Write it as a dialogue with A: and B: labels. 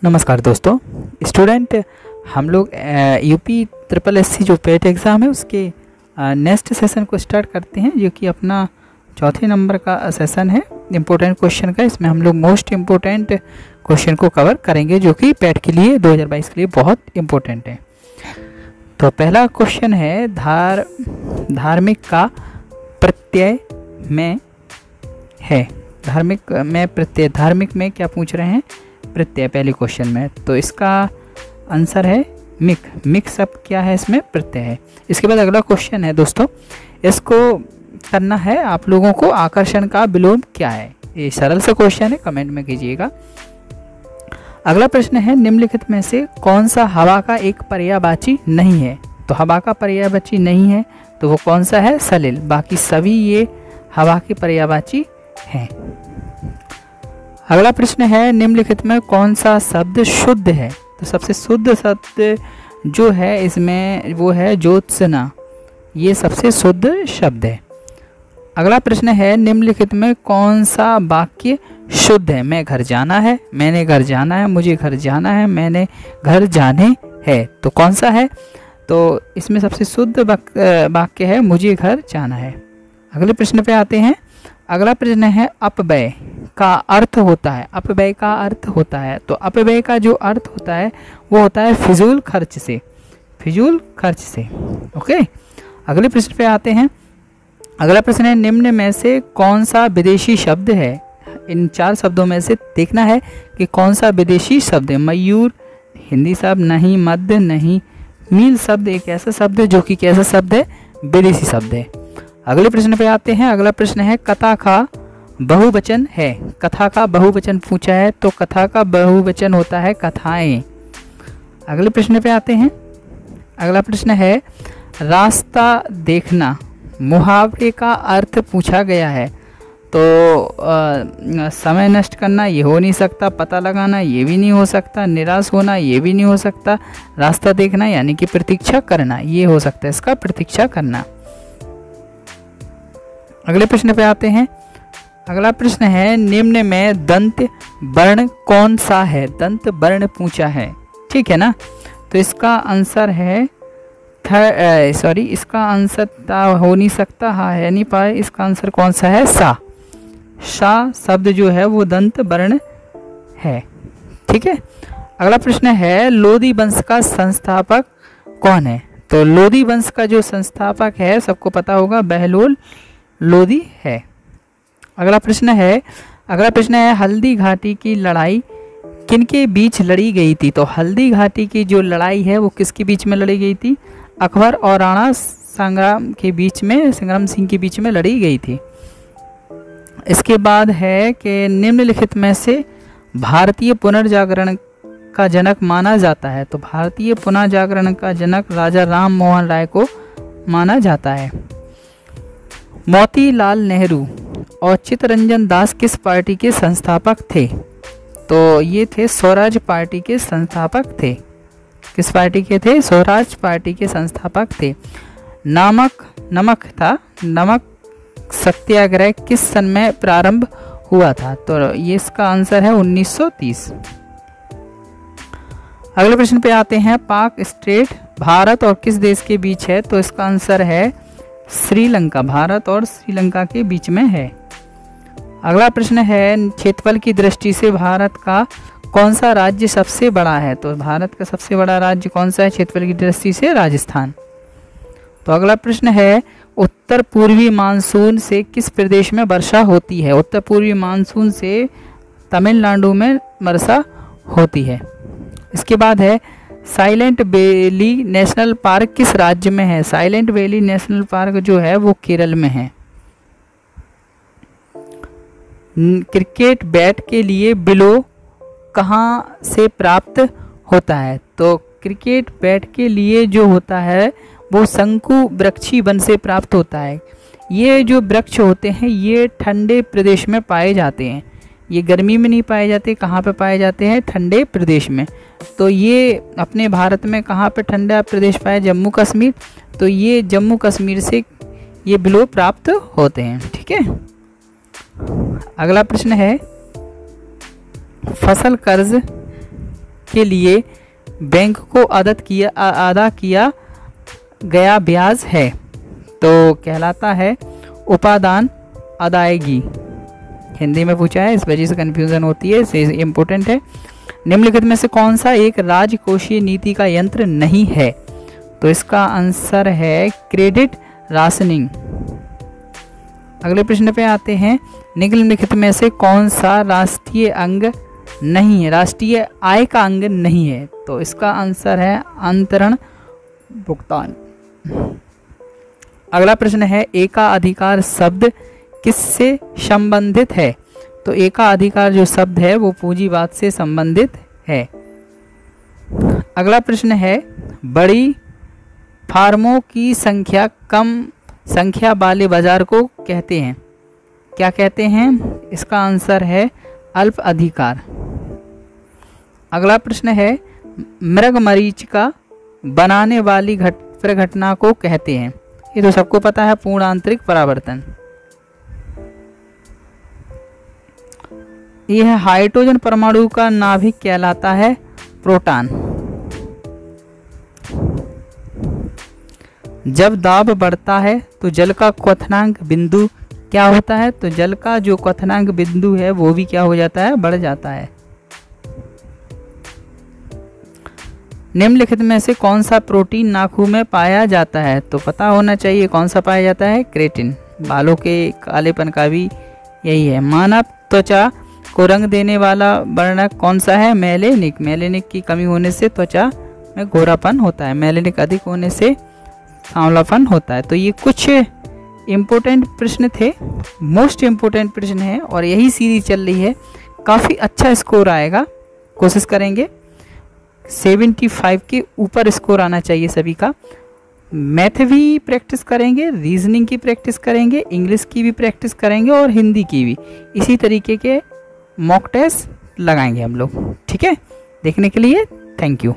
A: नमस्कार दोस्तों। स्टूडेंट, हम लोग यूपी ट्रिपल एससी जो पेट एग्ज़ाम है उसके नेक्स्ट सेशन को स्टार्ट करते हैं, जो कि अपना चौथे नंबर का सेशन है इम्पोर्टेंट क्वेश्चन का। इसमें हम लोग मोस्ट इम्पोर्टेंट क्वेश्चन को कवर करेंगे, जो कि पेट के लिए 2022 के लिए बहुत इम्पोर्टेंट है। तो पहला क्वेश्चन है धार्मिक का प्रत्यय में है। धार्मिक में प्रत्यय, धार्मिक में क्या पूछ रहे हैं? प्रत्यय पहले क्वेश्चन में। तो इसका आंसर है मिक। मिक शब्द क्या है? इसमें प्रत्यय है। इसके बाद अगला क्वेश्चन है दोस्तों, इसको करना है आप लोगों को, आकर्षण का विलोम क्या है? ये सरल सा क्वेश्चन है, कमेंट में कीजिएगा। अगला प्रश्न है, निम्नलिखित में से कौन सा हवा का एक पर्यायवाची नहीं है? तो हवा का पर्यायवाची नहीं है तो वो कौन सा है? सलिल। बाकी सभी ये हवा के पर्यायवाची हैं। अगला प्रश्न है, निम्नलिखित में कौन सा शब्द शुद्ध है? तो सबसे शुद्ध शब्द जो है इसमें वो है ज्योत्सना। ये सबसे शुद्ध शब्द है। अगला प्रश्न है, निम्नलिखित में कौन सा वाक्य शुद्ध है? मैं घर जाना है, मैंने घर जाना है, मुझे घर जाना है, मैंने घर जाने है। तो कौन सा है? तो इसमें सबसे शुद्ध वाक्य है मुझे घर जाना है। अगले प्रश्न पे आते हैं। अगला प्रश्न है, अपव्यय का अर्थ होता है। अपव्यय का अर्थ होता है, तो अपव्यय का जो अर्थ होता है वो होता है फिजूल खर्च से। फिजूल खर्च से। ओके, अगले प्रश्न पे आते हैं। अगला प्रश्न है, निम्न में से कौन सा विदेशी शब्द है? इन चार शब्दों में से देखना है कि कौन सा विदेशी शब्द है। मयूर हिंदी शब्द नहीं, मध्य नहीं, मील शब्द एक ऐसा शब्द है जो कि कैसा शब्द है? विदेशी शब्द है। अगले प्रश्न पे आते हैं। अगला प्रश्न है, कथा का बहुवचन है। कथा का बहुवचन पूछा है, तो कथा का बहुवचन होता है कथाएं। अगले प्रश्न पे आते हैं। अगला प्रश्न है, रास्ता देखना मुहावरे का अर्थ पूछा गया है। तो समय नष्ट करना ये हो नहीं सकता, पता लगाना ये भी नहीं हो सकता, निराश होना ये भी नहीं हो सकता। रास्ता देखना यानी कि प्रतीक्षा करना ये हो सकता है, इसका प्रतीक्षा करना। अगले प्रश्न पे आते हैं। अगला प्रश्न है, निम्न में दंत वर्ण कौन सा है? दंत वर्ण पूछा है, ठीक है ना। तो इसका आंसर है इसका आंसर ता हो नहीं सकता, हाँ है नहीं पाए। इसका आंसर कौन सा है? सा। सा शब्द जो है वो दंत वर्ण है, ठीक है। अगला प्रश्न है, लोदी वंश का संस्थापक कौन है? तो लोदी वंश का जो संस्थापक है सबको पता होगा, बहलोल लोदी है। अगला प्रश्न है, हल्दी घाटी की लड़ाई किनके बीच लड़ी गई थी? तो हल्दी घाटी की जो लड़ाई है वो किसके बीच में लड़ी गई थी? अकबर और राणा संग्राम के बीच में, संग्राम सिंह के बीच में लड़ी गई थी। इसके बाद है कि निम्नलिखित में से भारतीय पुनर्जागरण का जनक माना जाता है। तो भारतीय पुनर्जागरण का जनक राजा राम मोहन राय को माना जाता है। मोतीलाल नेहरू और चित्तरंजन दास किस पार्टी के संस्थापक थे? तो ये थे स्वराज पार्टी के संस्थापक थे। किस पार्टी के थे? स्वराज पार्टी के संस्थापक थे। नमक सत्याग्रह किस सन में प्रारंभ हुआ था? तो ये इसका आंसर है 1930। अगले प्रश्न पे आते हैं। पाक स्ट्रेट भारत और किस देश के बीच है? तो इसका आंसर है श्रीलंका। भारत और श्रीलंका के बीच में है। अगला प्रश्न है, क्षेत्रफल की दृष्टि से भारत का कौन सा राज्य सबसे बड़ा है? तो भारत का सबसे बड़ा राज्य कौन सा है क्षेत्रफल की दृष्टि से? राजस्थान। तो अगला प्रश्न है, उत्तर पूर्वी मानसून से किस प्रदेश में वर्षा होती है? उत्तर पूर्वी मानसून से तमिलनाडु में वर्षा होती है। इसके बाद है, साइलेंट वैली नेशनल पार्क किस राज्य में है? साइलेंट वैली नेशनल पार्क जो है वो केरल में है। क्रिकेट बैट के लिए बिलो कहाँ से प्राप्त होता है? तो क्रिकेट बैट के लिए जो होता है वो शंकु वृक्षी वन से प्राप्त होता है। ये जो वृक्ष होते हैं ये ठंडे प्रदेश में पाए जाते हैं, ये गर्मी में नहीं पाए जाते। कहाँ पे पाए जाते हैं? ठंडे प्रदेश में। तो ये अपने भारत में कहाँ पे ठंडा प्रदेश पाए? जम्मू कश्मीर। तो ये जम्मू कश्मीर से ये बिलो प्राप्त होते हैं, ठीक है। अगला प्रश्न है, फसल कर्ज के लिए बैंक को अदा किया गया ब्याज है, तो कहलाता है उपादान अदायगी। हिंदी में पूछा है, इस वजह से कन्फ्यूज़न होती है, इसे इम्पोर्टेंट है। निम्नलिखित में से कौन सा एक राजकोषीय नीति का यंत्र नहीं है, तो इसका आंसर है क्रेडिट राशनिंग। अगले प्रश्न पे आते हैं, निम्नलिखित में से कौन सा राष्ट्रीय अंग नहीं है, राष्ट्रीय आय का अंग नहीं है, तो इसका आंसर है अंतरण भुगतान। अगला प्रश्न है, एकाधिकार शब्द किससे संबंधित है, तो एकाधिकार जो शब्द है वो पूंजीवाद से संबंधित है। अगला प्रश्न है, बड़ी फार्मों की संख्या कम संख्या वाले बाजार को कहते हैं, क्या कहते हैं, इसका आंसर है अल्प अधिकार। अगला प्रश्न है, मृगमरीचिका बनाने वाली प्रघटना को कहते हैं, ये तो सबको पता है, पूर्ण आंतरिक परावर्तन। यह हाइड्रोजन परमाणु का नाभिक कहलाता है प्रोटॉन। जब दाब बढ़ता है तो जल का क्वथनांक बिंदु क्या होता है, तो जल का जो क्वथनांक बिंदु है वो भी क्या हो जाता है, बढ़ जाता है। निम्नलिखित में से कौन सा प्रोटीन नाखून में पाया जाता है, तो पता होना चाहिए कौन सा पाया जाता है, क्रेटिन। बालों के कालेपन का भी यही है। मानव त्वचा को रंग देने वाला वर्णक कौन सा है, मेलेनिक। मेलेनिक की कमी होने से त्वचा में गोरापन होता है, मेलेनिक अधिक होने से सांवलापन होता है। तो ये कुछ इम्पोर्टेंट प्रश्न थे, मोस्ट इम्पोर्टेंट प्रश्न है, और यही सीरीज चल रही है। काफ़ी अच्छा स्कोर आएगा, कोशिश करेंगे 75 के ऊपर स्कोर आना चाहिए सभी का। मैथ भी प्रैक्टिस करेंगे, रीजनिंग की प्रैक्टिस करेंगे, इंग्लिश की भी प्रैक्टिस करेंगे और हिंदी की भी। इसी तरीके के मॉक टेस्ट लगाएंगे हम लोग। ठीक है, देखने के लिए थैंक यू।